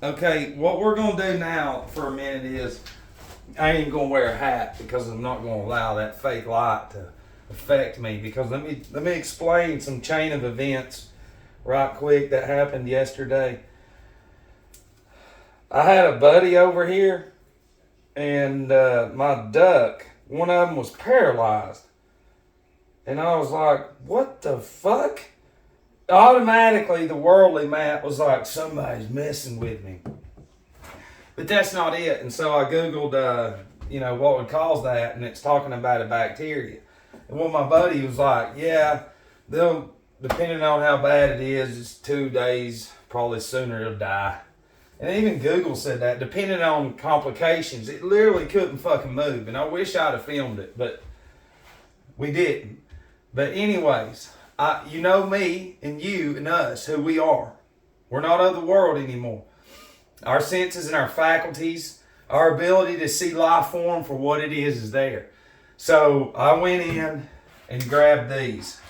Okay, what we're gonna do now for a minute is I ain't gonna wear a hat because I'm not gonna allow that fake light to affect me. Because let me explain some chain of events right quick that happened yesterday. I had a buddy over here, and my duck, one of them was paralyzed, and I was like, "What the fuck?" Automatically, the worldly Matt was like, "Somebody's messing with me." But that's not it. And so I Googled, what would cause that, and it's talking about a bacteria. And well, my buddy was like, yeah, they'll, depending on how bad it is, it's 2 days, probably sooner it'll die. And even Google said that, depending on complications, it literally couldn't fucking move. And I wish I'd have filmed it, but we didn't. But anyways, you know me and you and us, who we are. We're not of the world anymore. Our senses and our faculties, our ability to see life form for what it is there. So I went in and grabbed these.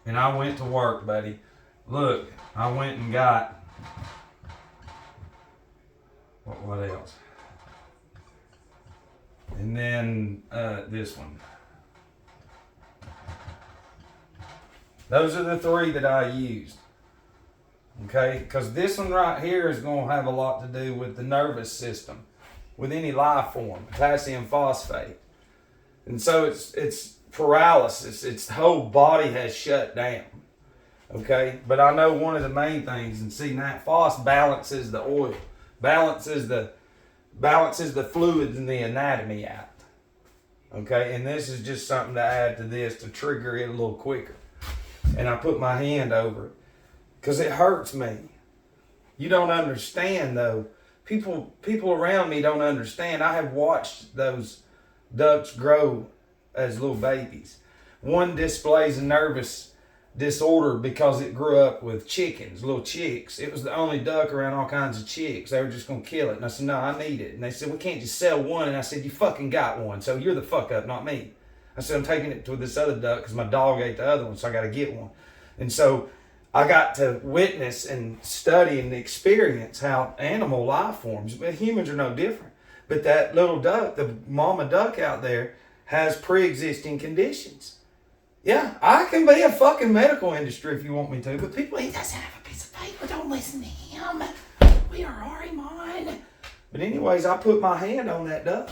And I went to work, buddy. Look, I went and got... What else? And then this one. Those are the 3 that I used. Okay, because this one right here is going to have a lot to do with the nervous system, with any life form, potassium phosphate. And so it's paralysis. It's the whole body has shut down. Okay, but I know one of the main things, and see, nat phos balances the oil, balances the fluids in the anatomy out. Okay, and this is just something to add to this to trigger it a little quicker. And I put my hand over it because it hurts me. You don't understand though. People around me don't understand. I have watched those ducks grow as little babies. One displays a nervous disorder because it grew up with chickens, little chicks. It was the only duck around all kinds of chicks. They were just going to kill it. And I said, no, I need it. And they said, we can't just sell one. And I said, you fucking got one. So you're the fuck up, not me. I said, I'm taking it to this other duck because my dog ate the other one. So I got to get one. And so I got to witness and study and experience how animal life forms. But humans are no different. But that little duck, the mama duck out there, has pre-existing conditions. Yeah, I can be a fucking medical industry if you want me to, but people, he doesn't have a piece of paper. Don't listen to him. We are Arimon. But anyways, I put my hand on that duck,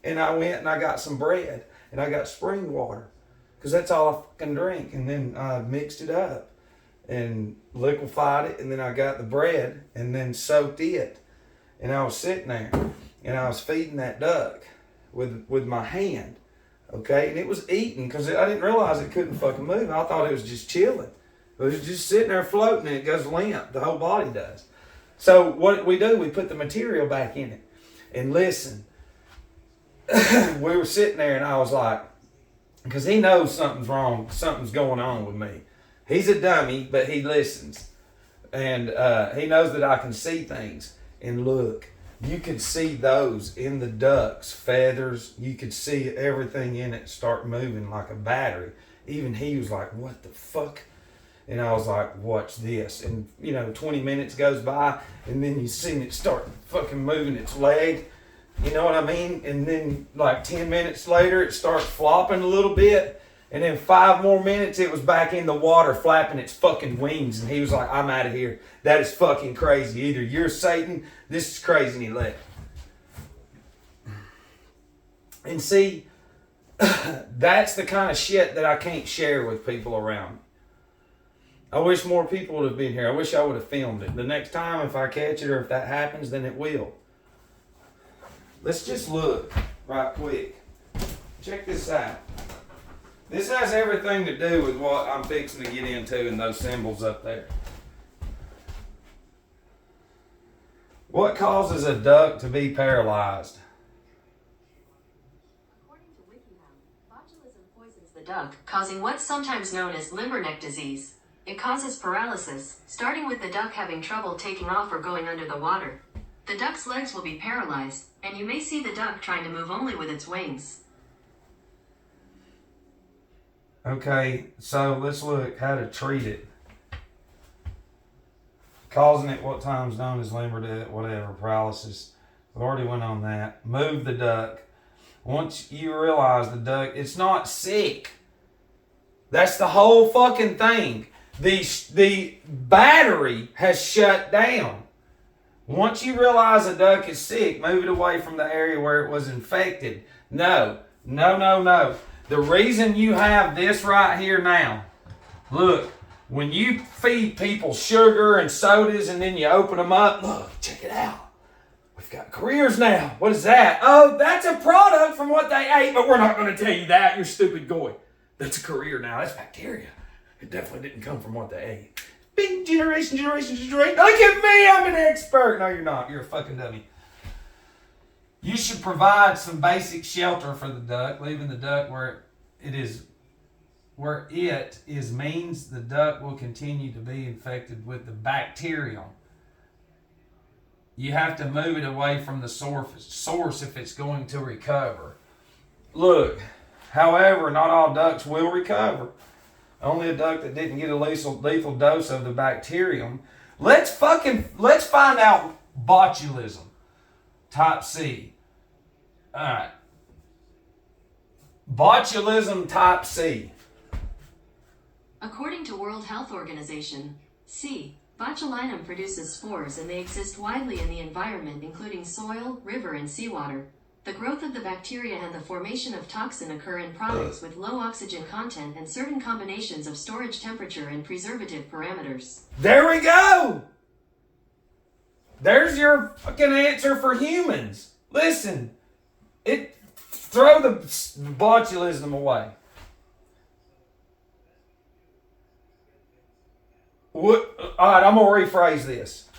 and I went and I got some bread, and I got spring water, because that's all I fucking drink. And then I mixed it up and liquefied it, and then I got the bread and then soaked it. And I was sitting there, and I was feeding that duck with my hand. Okay, and it was eating because I didn't realize it couldn't fucking move. I thought it was just chilling. It was just sitting there floating, and it goes limp. The whole body does. So what we do, we put the material back in it. And listen, we were sitting there, and I was like, because he knows something's wrong, something's going on with me. He's a dummy, but he listens. And he knows that I can see things. And look, you could see those in the duck's feathers. You could see everything in it start moving like a battery. Even he was like, what the fuck? And I was like, watch this. And 20 minutes goes by, and then you see it start fucking moving its leg. You know what I mean? And then like 10 minutes later, it starts flopping a little bit. And then 5 more minutes, it was back in the water flapping its fucking wings. And he was like, I'm out of here. That is fucking crazy. Either you're Satan, this is crazy, and he left. And see, that's the kind of shit that I can't share with people around me. I wish more people would have been here. I wish I would have filmed it. The next time, if I catch it or if that happens, then it will. Let's just look right quick. Check this out. This has everything to do with what I'm fixing to get into in those symbols up there. What causes a duck to be paralyzed? According to WikiHow, botulism poisons the duck, causing what's sometimes known as limberneck disease. It causes paralysis, starting with the duck having trouble taking off or going under the water. The duck's legs will be paralyzed, and you may see the duck trying to move only with its wings. Okay, so let's look how to treat it. causing it what time's known as limber, whatever, paralysis. We already went on that. Move the duck. Once you realize the duck, it's not sick. That's the whole fucking thing. The battery has shut down. Once you realize a duck is sick, move it away from the area where it was infected. No. The reason you have this right here now, look, when you feed people sugar and sodas and then you open them up, look, check it out. We've got careers now. What is that? Oh, that's a product from what they ate, but we're not going to tell you that, you stupid goy. That's a career now. That's bacteria. It definitely didn't come from what they ate. Big generation. Look at me, I'm an expert. No, you're not. You're a fucking dummy. You should provide some basic shelter for the duck, leaving the duck where it is means the duck will continue to be infected with the bacterium. You have to move it away from the source if it's going to recover. Look, however, not all ducks will recover. Only a duck that didn't get a lethal dose of the bacterium. Let's find out botulism. Type C. Alright. Botulism type C. According to World Health Organization, C. Botulinum produces spores and they exist widely in the environment including soil, river, and seawater. The growth of the bacteria and the formation of toxin occur in products with low oxygen content and certain combinations of storage temperature and preservative parameters. There we go! There's your fucking answer for humans. Listen, throw the botulism away. Alright, I'm going to rephrase this.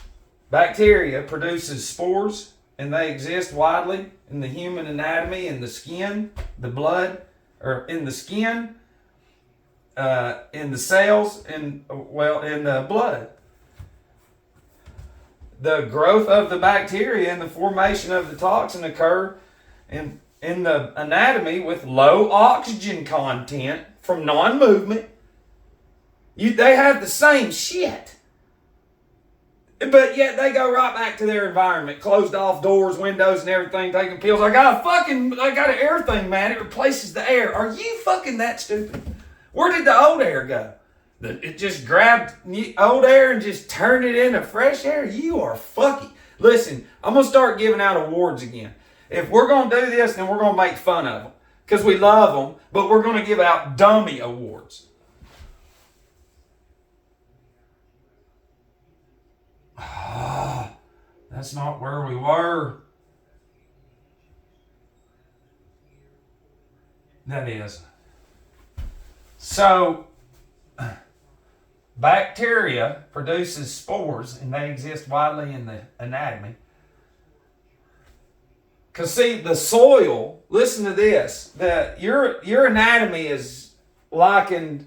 Bacteria produces spores, and they exist widely in the human anatomy, in the skin, the blood, or in the skin, in the cells, in the blood. The growth of the bacteria and the formation of the toxin occur in the anatomy with low oxygen content from non-movement. They have the same shit. But yet they go right back to their environment. Closed off doors, windows, and everything, taking pills. I got an air thing, man. It replaces the air. Are you fucking that stupid? Where did the old air go? It just grabbed old air and just turned it into fresh air? You are fucking... Listen, I'm going to start giving out awards again. If we're going to do this, then we're going to make fun of them. Because we love them, but we're going to give out dummy awards. That's not where we were. That is. So, bacteria produces spores, and they exist widely in the anatomy. Because see, the soil, listen to this, your anatomy is likened,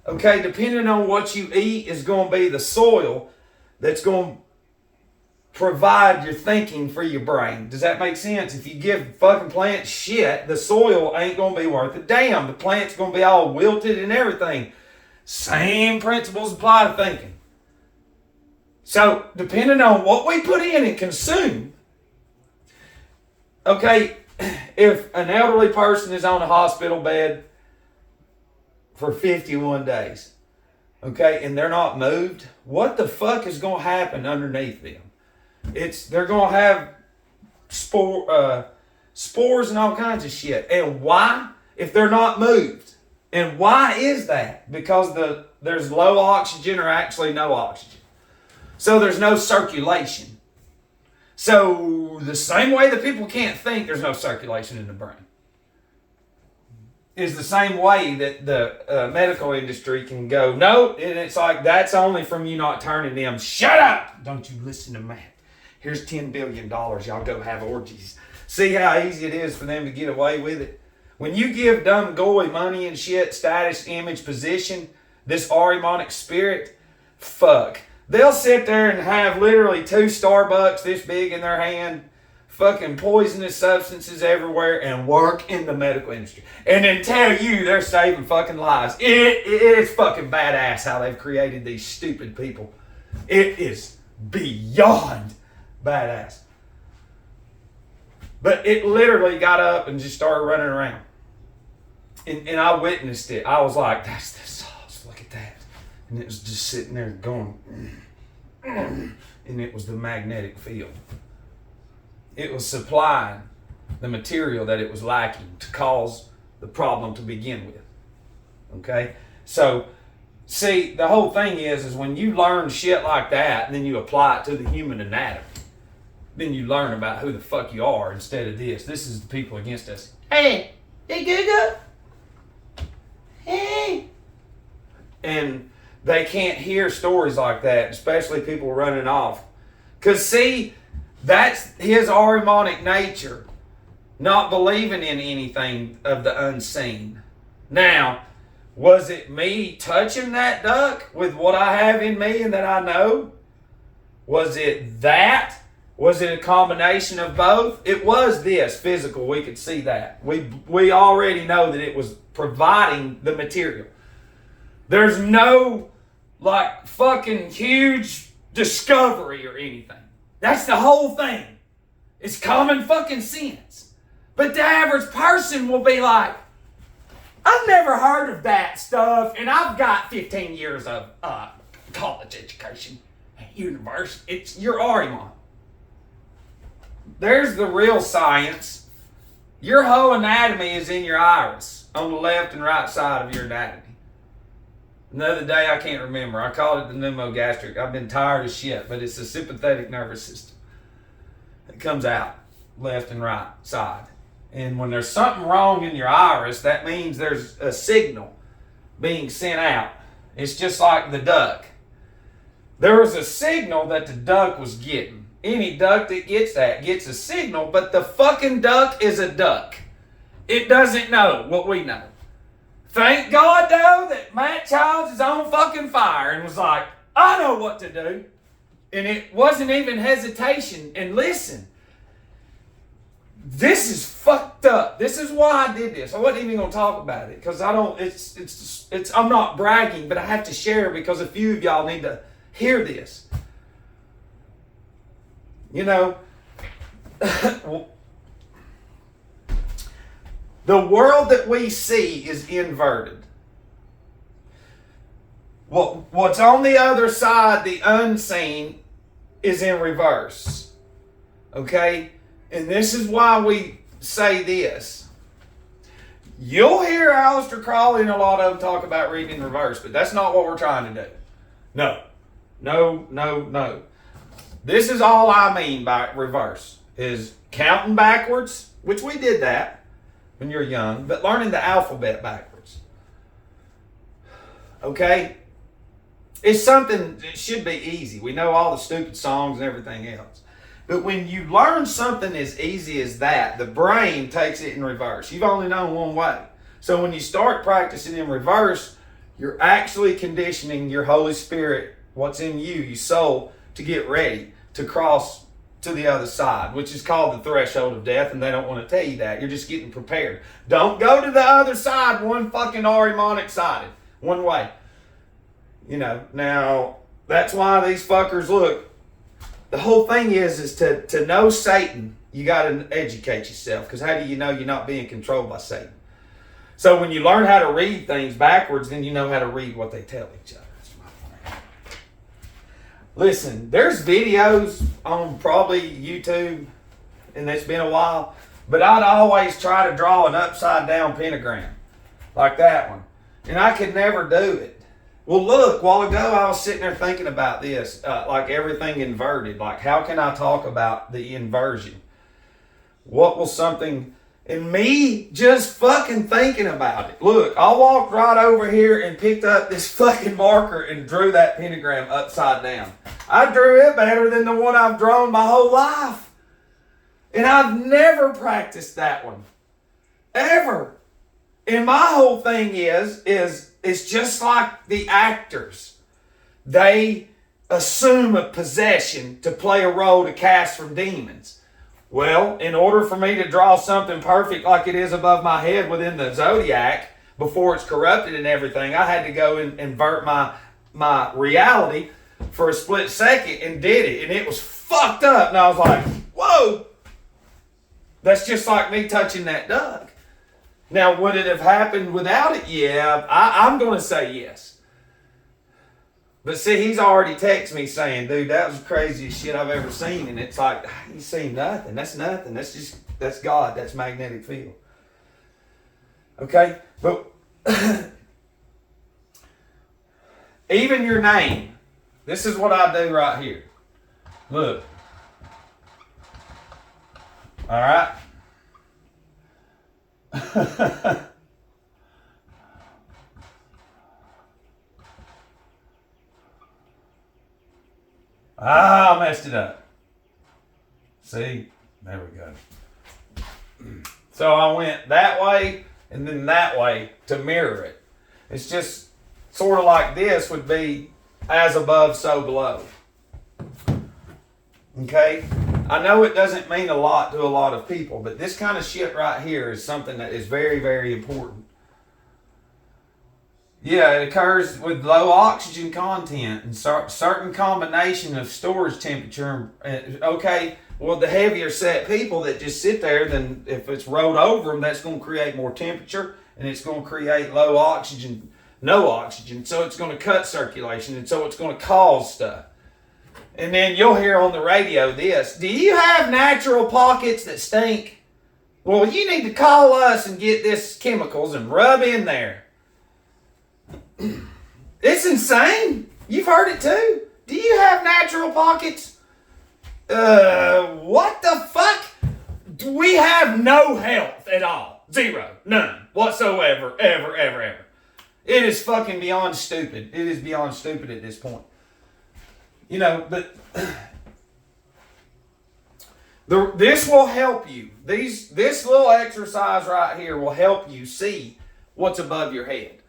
okay, depending on what you eat is going to be the soil that's going to provide your thinking for your brain. Does that make sense? If you give fucking plants shit, the soil ain't going to be worth a damn. The plant's going to be all wilted and everything. Same principles apply to thinking. So, depending on what we put in and consume, okay, if an elderly person is on a hospital bed for 51 days, okay, and they're not moved, what the fuck is going to happen underneath them? They're going to have spores and all kinds of shit. And why? If they're not moved. And why is that? Because there's low oxygen or actually no oxygen. So there's no circulation. So the same way that people can't think, there's no circulation in the brain. Is the same way that the medical industry can go, no, and it's like, that's only from you not turning them. Shut up! Don't you listen to me. Here's $10 billion. Y'all go have orgies. See how easy it is for them to get away with it? When you give dumb goy money and shit, status, image, position, this Ahrimanic spirit, fuck. They'll sit there and have literally 2 Starbucks this big in their hand, fucking poisonous substances everywhere, and work in the medical industry. And then tell you they're saving fucking lives. It's fucking badass how they've created these stupid people. It is beyond badass. But it literally got up and just started running around. And I witnessed it. I was like, that's the sauce, look at that. And it was just sitting there going, and it was the magnetic field. It was supplying the material that it was lacking to cause the problem to begin with. Okay? So, see, the whole thing is when you learn shit like that and then you apply it to the human anatomy, then you learn about who the fuck you are instead of this. This is the people against us. Hey Google. Hey. And they can't hear stories like that, especially people running off. Because, see, that's his Ahrimanic nature, not believing in anything of the unseen. Now, was it me touching that duck with what I have in me and that I know? Was it that? Was it a combination of both? It was this physical. We could see that. We already know that it was providing the material. There's no like fucking huge discovery or anything. That's the whole thing. It's common fucking sense. But the average person will be like, I've never heard of that stuff, and I've got 15 years of college education, university. It's your Ahriman. There's the real science. Your whole anatomy is in your iris on the left and right side of your anatomy. Another day, I can't remember. I called it the pneumogastric. I've been tired of shit, but it's the sympathetic nervous system. It comes out left and right side. And when there's something wrong in your iris, that means there's a signal being sent out. It's just like the duck. There was a signal that the duck was getting. Any duck that gets that gets a signal, but the fucking duck is a duck. It doesn't know what we know. Thank God, though, that Matt Childs is on fucking fire and was like, I know what to do. And it wasn't even hesitation. And listen, this is fucked up. This is why I did this. I wasn't even going to talk about it because I don't, I'm not bragging, but I have to share because a few of y'all need to hear this. You know, the world that we see is inverted. What's on the other side, the unseen, is in reverse. Okay? And this is why we say this. You'll hear Aleister Crowley and a lot of them talk about reading in reverse, but that's not what we're trying to do. No. This is all I mean by reverse, is counting backwards, which we did that when you're young, but learning the alphabet backwards. Okay? It's something that should be easy. We know all the stupid songs and everything else. But when you learn something as easy as that, the brain takes it in reverse. You've only known one way. So when you start practicing in reverse, you're actually conditioning your Holy Spirit, what's in you, your soul, to get ready to cross to the other side, which is called the threshold of death, and they don't want to tell you that. You're just getting prepared. Don't go to the other side one fucking Ahrimanic sided, one way. You know, now, that's why these fuckers, look, the whole thing is to know Satan, you got to educate yourself, because how do you know you're not being controlled by Satan? So when you learn how to read things backwards, then you know how to read what they tell each other. Listen, there's videos on probably YouTube, and it's been a while, but I'd always try to draw an upside down pentagram, like that one, and I could never do it. Well, look, a while ago I was sitting there thinking about this, like everything inverted, like how can I talk about the inversion? What will something, and me just fucking thinking about it. Look, I walked right over here and picked up this fucking marker and drew that pentagram upside down. I drew it better than the one I've drawn my whole life. And I've never practiced that one. Ever. And my whole thing is it's just like the actors. They assume a possession to play a role to cast from demons. Well, in order for me to draw something perfect like it is above my head within the zodiac, before it's corrupted and everything, I had to go and invert my reality for a split second and did it, and it was fucked up. And I was like, whoa, that's just like me touching that duck. Now, would it have happened without it? Yeah, I'm going to say yes. But see, he's already texted me saying, dude, that was the craziest shit I've ever seen. And it's like, you seen nothing. That's nothing. That's God. That's magnetic field. Okay? But even your name. This is what I do right here. Look. All right? I messed it up. See? There we go. So I went that way and then that way to mirror it. It's just sort of like this would be as above, so below. Okay? I know it doesn't mean a lot to a lot of people, but this kind of shit right here is something that is very, very important. Yeah, it occurs with low oxygen content and certain combination of storage temperature. Okay, well, the heavier set people that just sit there, then if it's rolled over them, that's going to create more temperature and it's going to create low oxygen, no oxygen. So it's going to cut circulation and so it's going to cause stuff. And then you'll hear on the radio this, do you have natural pockets that stink? Well, you need to call us and get this chemicals and rub in there. It's insane. You've heard it too. Do you have natural pockets? What the fuck? We have no health at all. Zero. None. Whatsoever. Ever, ever, ever. It is fucking beyond stupid. It is beyond stupid at this point. You know, but this will help you. This little exercise right here will help you see what's above your head.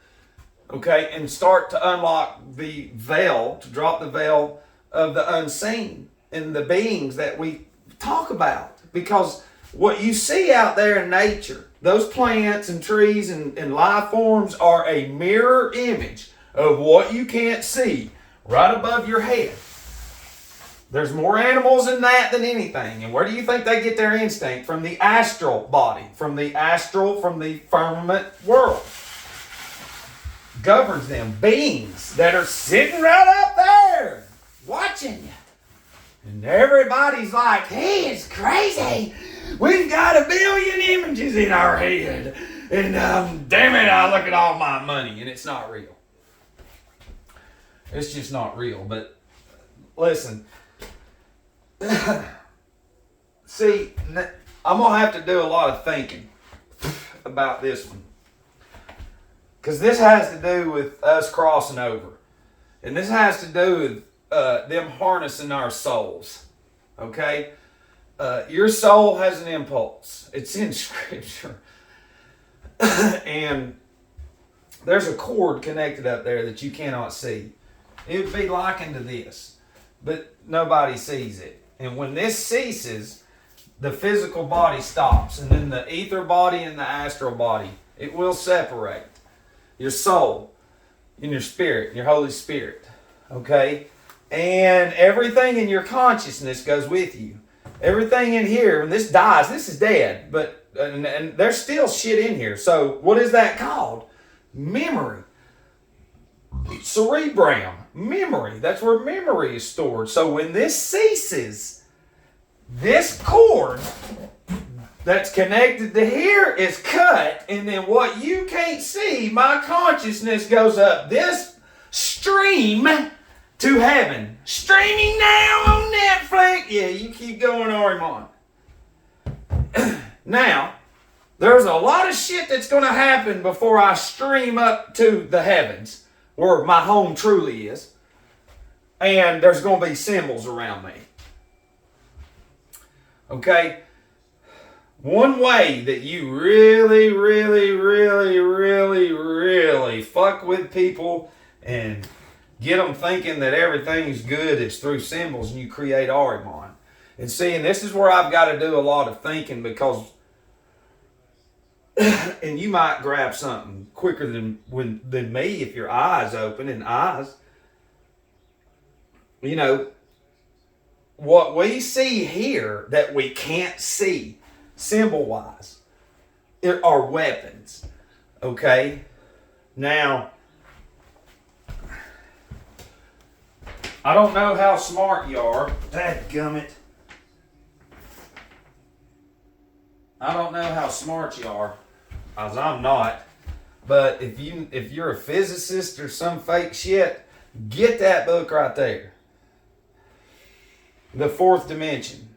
Okay? And start to unlock the veil, to drop the veil of the unseen and the beings that we talk about. Because what you see out there in nature, those plants and trees and life forms are a mirror image of what you can't see right above your head. There's more animals in that than anything. And where do you think they get their instinct? From the astral body, from the firmament world. Governs them. Beings that are sitting right up there watching you. And everybody's like, he is crazy. We've got 1 billion images in our head. And damn it, I look at all my money. And it's not real. It's just not real. But listen. See, I'm going to have to do a lot of thinking about this one. Because this has to do with us crossing over. And this has to do with them harnessing our souls. Okay? Your soul has an impulse. It's in Scripture. And there's a cord connected up there that you cannot see. It would be likened to this. But nobody sees it. And when this ceases, the physical body stops. And then the ether body and the astral body, it will separate. Your soul and your spirit, your Holy Spirit. Okay? And everything in your consciousness goes with you. Everything in here, when this dies, this is dead. But and there's still shit in here. So what is that called? Memory. Cerebrum. Memory. That's where memory is stored. So when this ceases, this cord that's connected to here is cut, and then what you can't see, my consciousness goes up this stream to heaven. Streaming now on Netflix. Yeah, you keep going, Orimon. Now, there's a lot of shit that's going to happen before I stream up to the heavens, where my home truly is. And there's going to be symbols around me. Okay? One way that you really, really, really, really, really fuck with people and get them thinking that everything's good is through symbols, and you create Arimon. And see, and this is where I've got to do a lot of thinking, because and you might grab something quicker than me if your eyes open and eyes. you know, what we see here that we can't see, symbol-wise, are weapons. Okay? Now, I don't know how smart you are. Dadgummit. I don't know how smart you are, as I'm not. But if you're a physicist or some fake shit, get that book right there. The Fourth Dimension.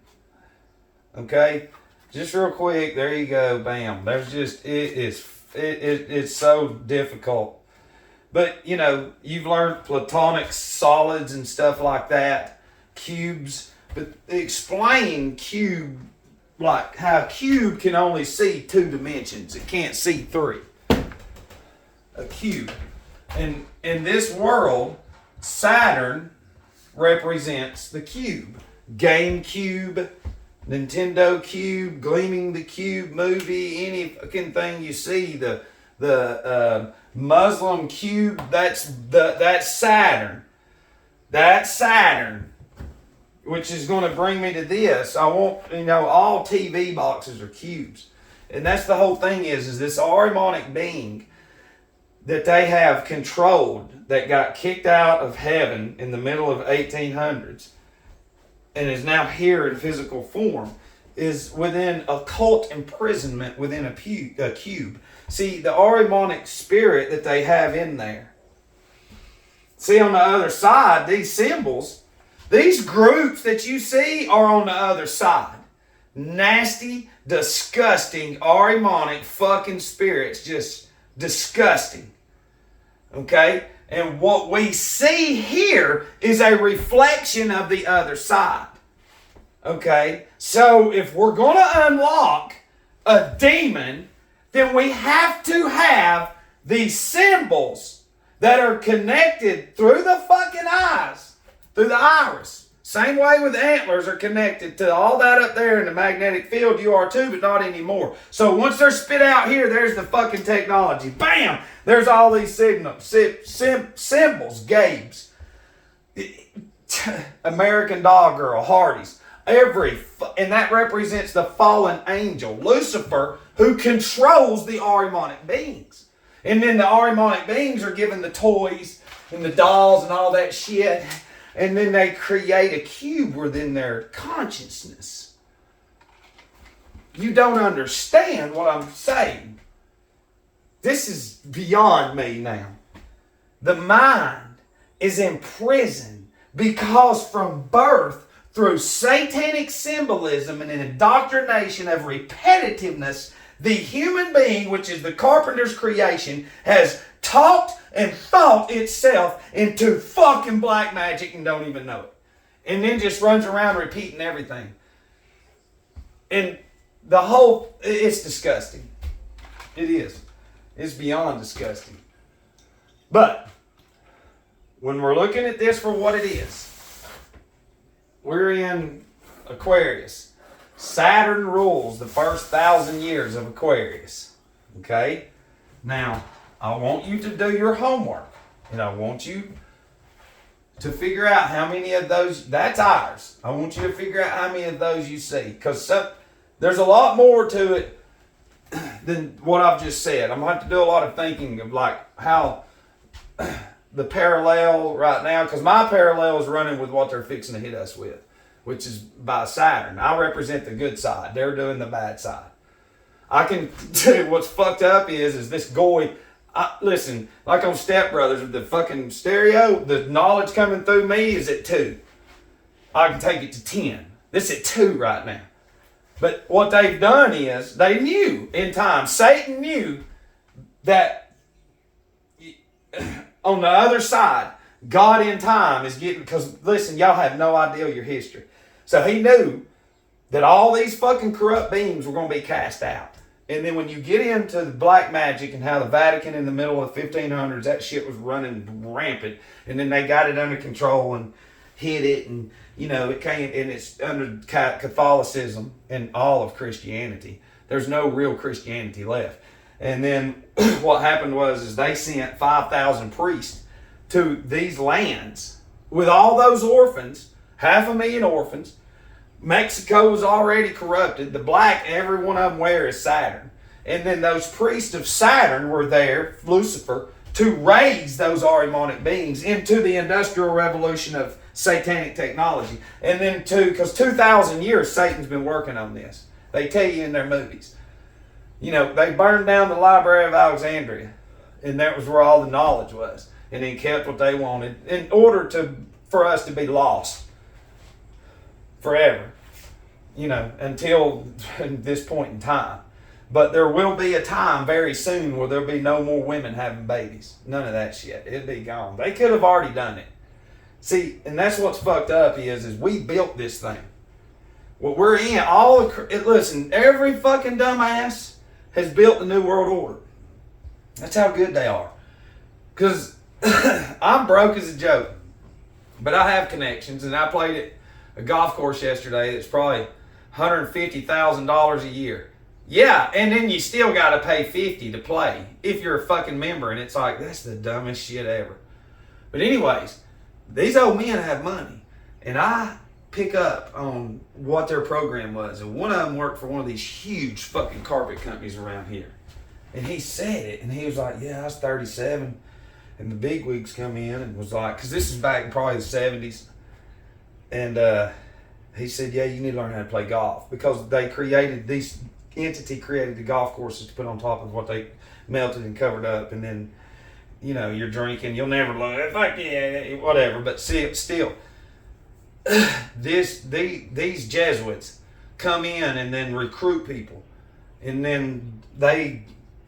Okay? Just real quick, there you go, bam. There's just, it's so difficult. But, you know, you've learned platonic solids and stuff like that, cubes. But explain cube, like how a cube can only see 2 dimensions. It can't see 3. A cube. And in this world, Saturn represents the cube. GameCube, Nintendo Cube, Gleaming the Cube movie, any fucking thing you see, the Muslim cube, that's Saturn. That's Saturn. Which is going to bring me to this. I want, you know, all TV boxes are cubes. And that's the whole thing is this Ahrimanic being that they have controlled, that got kicked out of heaven in the middle of 1800s and is now here in physical form, is within occult imprisonment within a cube. See, the Ahrimanic spirit that they have in there. See, on the other side, these symbols, these groups that you see are on the other side. Nasty, disgusting, Ahrimanic fucking spirits. Just disgusting. Okay? And what we see here is a reflection of the other side. Okay? So if we're going to unlock a demon, then we have to have these symbols that are connected through the fucking eyes, through the iris. Same way with antlers are connected to all that up there in the magnetic field. You are too, but not anymore. So once they're spit out here, there's the fucking technology. Bam! There's all these symbols, Gabe's, American Doll Girl, Hardy's, and that represents the fallen angel, Lucifer, who controls the Ahrimanic beings. And then the Ahrimanic beings are given the toys and the dolls and all that shit. And then they create a cube within their consciousness. You don't understand what I'm saying. This is beyond me now. The mind is imprisoned because from birth, through satanic symbolism and an indoctrination of repetitiveness, the human being, which is the carpenter's creation, has taught and thought itself into fucking black magic and don't even know it. And then just runs around repeating everything. And the whole, it's disgusting. It is. It's beyond disgusting. But when we're looking at this for what it is, we're in Aquarius. Saturn rules the first 1,000 years of Aquarius. Okay? Now, I want you to do your homework. And I want you to figure out how many of those, that's ours. I want you to figure out how many of those you see. Because there's a lot more to it than what I've just said. I'm going to have to do a lot of thinking of like how the parallel right now, because my parallel is running with what they're fixing to hit us with, which is by Saturn. I represent the good side. They're doing the bad side. I can tell you what's fucked up is this goy. Listen, like on Step Brothers with the fucking stereo, the knowledge coming through me is at 2. I can take it to 10. This is at 2 right now. But what they've done is they knew in time, Satan knew that on the other side, God in time is getting, because listen, y'all have no idea your history. So he knew that all these fucking corrupt beings were going to be cast out. And then when you get into the black magic and how the Vatican in the middle of the 1500s, that shit was running rampant. And then they got it under control and hid it. And, you know, it came, and it's under Catholicism and all of Christianity. There's no real Christianity left. And then what happened was they sent 5,000 priests to these lands with all those orphans, 500,000 orphans, Mexico was already corrupted. The black every one of them wear is Saturn. And then those priests of Saturn were there, Lucifer, to raise those Ahrimanic beings into the industrial revolution of satanic technology. And then because 2,000 years Satan's been working on this. They tell you in their movies. You know, they burned down the Library of Alexandria. And that was where all the knowledge was. And then kept what they wanted in order for us to be lost forever. You know, until this point in time. But there will be a time very soon where there'll be no more women having babies. None of that shit. It'll be gone. They could have already done it. See, and that's what's fucked up is we built this thing. What we're in, listen, every fucking dumbass has built the New World Order. That's how good they are. Because I'm broke as a joke. But I have connections, and I played at a golf course yesterday that's probably $150,000 a year. Yeah, and then you still got to pay $50 to play if you're a fucking member, and it's like, that's the dumbest shit ever. But anyways, these old men have money, and I pick up on what their program was, and one of them worked for one of these huge fucking carpet companies around here, and he said it, and he was like, yeah, I was 37, and the bigwigs come in and was like, because this is back in probably the 70s, and he said, yeah, you need to learn how to play golf, because they created these entity created the golf courses to put on top of what they melted and covered up, and then, you know, you're drinking, you'll never learn it, fuck yeah, whatever. But see, still, these Jesuits come in and then recruit people, and then they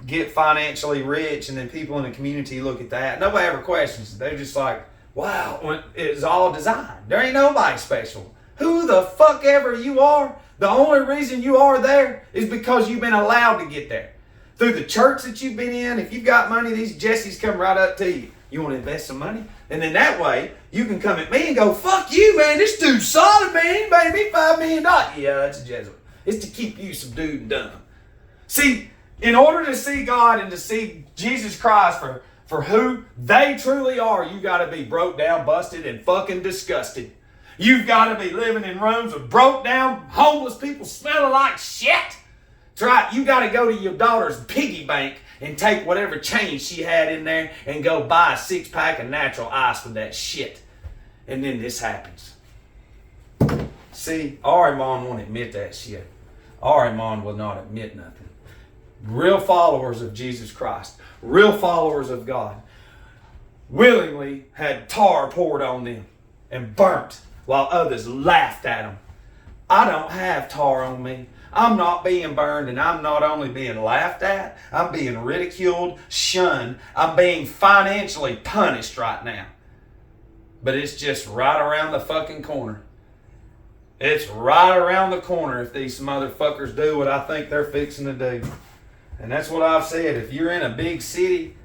get financially rich, and then people in the community look at that. Nobody ever questions it. They're just like, wow, it's all designed. There ain't nobody special. Who the fuck ever you are, the only reason you are there is because you've been allowed to get there. Through the church that you've been in, if you've got money, these Jessies come right up to you. You want to invest some money? And then that way, you can come at me and go, fuck you, man, this dude's solid, man. He made me $5 million. Yeah, that's a Jesuit. It's to keep you subdued and dumb. See, in order to see God and to see Jesus Christ for who they truly are, you got to be broke down, busted, and fucking disgusted. You've got to be living in rooms with broke down, homeless people smelling like shit. That's right. You got to go to your daughter's piggy bank and take whatever change she had in there and go buy a 6-pack of natural ice with that shit. And then this happens. See, Ahriman won't admit that shit. Ahriman will not admit nothing. Real followers of Jesus Christ, real followers of God, willingly had tar poured on them and burnt, while others laughed at them. I don't have tar on me. I'm not being burned, and I'm not only being laughed at, I'm being ridiculed, shunned. I'm being financially punished right now. But it's just right around the fucking corner. It's right around the corner if these motherfuckers do what I think they're fixing to do. And that's what I've said. If you're in a big city,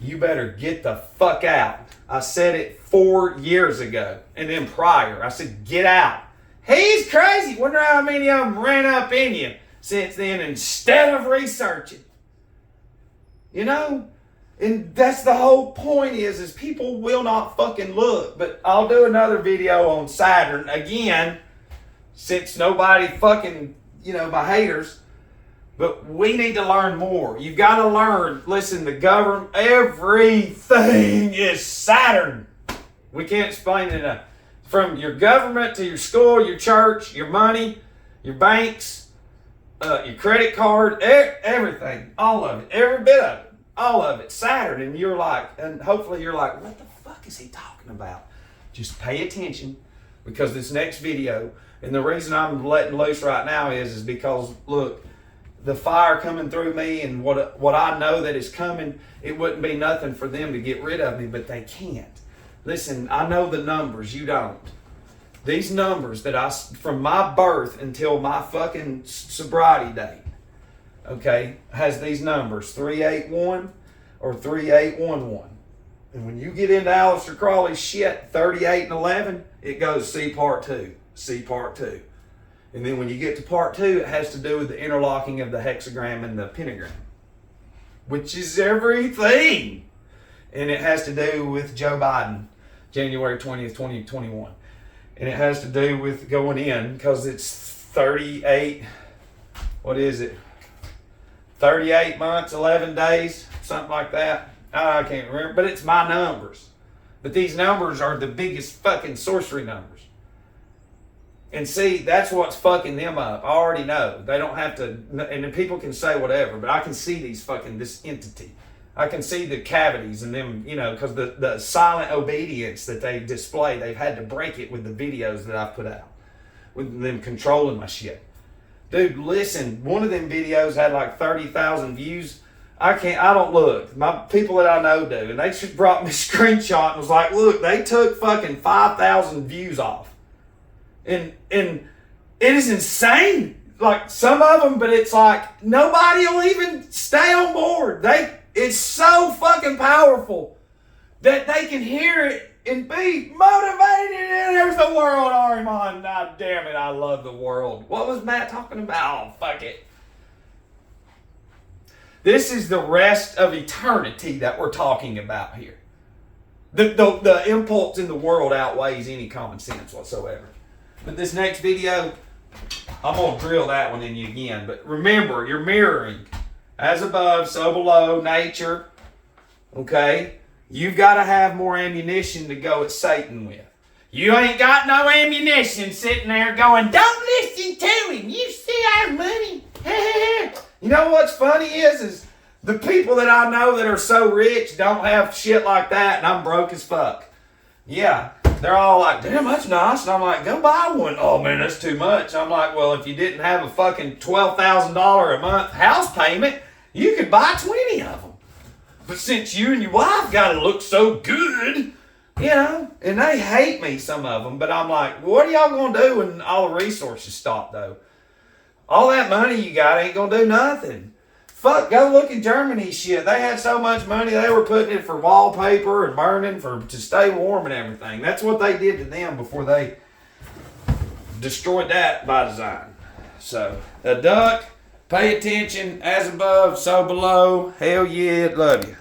you better get the fuck out. I said it 4 years ago. And then prior, I said, get out. He's crazy. Wonder how many of them ran up in you since then instead of researching. You know? And that's the whole point is people will not fucking look. But I'll do another video on Saturn again, since nobody fucking, my haters. But we need to learn more. You've got to learn. Listen, the government, everything is Saturn. We can't explain it enough. From your government to your school, your church, your money, your banks, your credit card, everything, all of it, every bit of it, all of it, Saturn. And you're like, and hopefully you're like, what the fuck is he talking about? Just pay attention, because this next video, and the reason I'm letting loose right now is because, look, the fire coming through me and what I know that is coming, it wouldn't be nothing for them to get rid of me, but they can't. Listen, I know the numbers, you don't. These numbers that from my birth until my fucking sobriety date, okay, has these numbers, 381 or 3811. And when you get into Aleister Crowley's shit, 38 and 11, it goes see part 2, see part 2. And then when you get to part 2, it has to do with the interlocking of the hexagram and the pentagram, which is everything. And it has to do with Joe Biden. January 20th, 2021. And it has to do with going in because it's 38, what is it? 38 months, 11 days, something like that. I can't remember, but it's my numbers. But these numbers are the biggest fucking sorcery numbers. And see, that's what's fucking them up. I already know. They don't have to, and then people can say whatever, but I can see this entity. I can see the cavities and them, you know, because the silent obedience that they display, they've had to break it with the videos that I've put out. With them controlling my shit. Dude, listen, one of them videos had like 30,000 views. I don't look. My people that I know do. And they just brought me a screenshot and was like, look, they took fucking 5,000 views off. And it is insane. Like some of them, but it's like nobody will even stay on board. It's so fucking powerful that they can hear it and be motivated. And there's the world, Ariman. God damn it, I love the world. What was Matt talking about? Oh, fuck it. This is the rest of eternity that we're talking about here. The impulse in the world outweighs any common sense whatsoever. But this next video, I'm going to drill that one in you again. But remember, you're mirroring. As above, so below, nature. Okay? You've got to have more ammunition to go at Satan with. You ain't got no ammunition sitting there going, don't listen to him. You see our money. You know what's funny is the people that I know that are so rich don't have shit like that, and I'm broke as fuck. Yeah. They're all like, damn, that's nice. And I'm like, go buy one. Oh, man, that's too much. I'm like, well, if you didn't have a fucking $12,000 a month house payment, you could buy 20 of them. But since you and your wife got to look so good, you know, and they hate me, some of them. But I'm like, what are y'all going to do when all the resources stop, though? All that money you got ain't going to do nothing. Fuck, go look at Germany shit. They had so much money, they were putting it for wallpaper and burning to stay warm and everything. That's what they did to them before they destroyed that by design. So, a duck, pay attention, as above, so below. Hell yeah, love you.